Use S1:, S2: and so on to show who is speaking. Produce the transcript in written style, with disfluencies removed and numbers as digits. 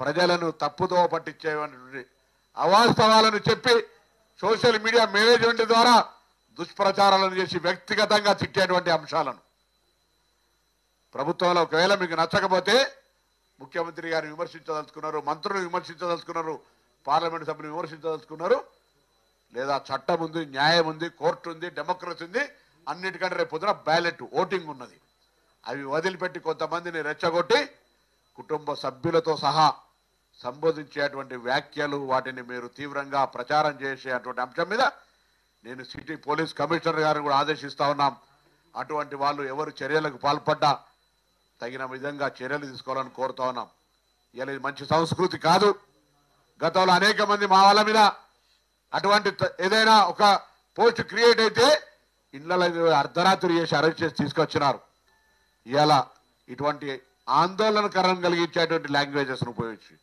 S1: ప్రజలను తప్పుదో పట్టించేటువంటి అవాస్తవాలను చెప్పి సోషల్ మీడియా మేనేజ్మెంట్ ద్వారా దుష్ప్రచారాలను చేసి వ్యక్తిగతంగా తిట్టేటువంటి అంశాలను ప్రభుత్వంలో ఒకవేళ మీకు నచ్చకపోతే ముఖ్యమంత్రి గారిని విమర్శించదలుచుకున్నారు, మంత్రులు విమర్శించదలుచుకున్నారు, పార్లమెంట్ సభ్యులు విమర్శించదలుచుకున్నారు, లేదా చట్టం ఉంది, న్యాయం ఉంది, కోర్టు ఉంది, డెమోక్రసీ ఉంది, అన్నిటికంటే రేపు పొద్దున బ్యాలెట్ ఓటింగ్ ఉన్నది. అవి వదిలిపెట్టి కొంతమందిని రెచ్చగొట్టి కుటుంబ సభ్యులతో సహా సంబోధించేటువంటి వ్యాఖ్యలు వాటిని మీరు తీవ్రంగా ప్రచారం చేసేటువంటి అంశం మీద నేను సిటీ పోలీస్ కమిషనర్ గారిని కూడా ఆదేశిస్తా ఉన్నాం. అటువంటి వాళ్ళు ఎవరు చర్యలకు పాల్పడ్డా తగిన విధంగా చర్యలు తీసుకోవాలని కోరుతా ఉన్నాం. ఇలా ఇది మంచి సంస్కృతి కాదు. గతంలో అనేక మంది మా వాళ్ళ మీద అటువంటి ఏదైనా ఒక పోస్ట్ క్రియేట్ అయితే ఇళ్లలో అర్ధరాత్రి చేసి అరెస్ట్ చేసి తీసుకొచ్చినారు. ఇలా ఇటువంటి ఆందోళనకరం కలిగించేటువంటి లాంగ్వేజెస్ను ఉపయోగించి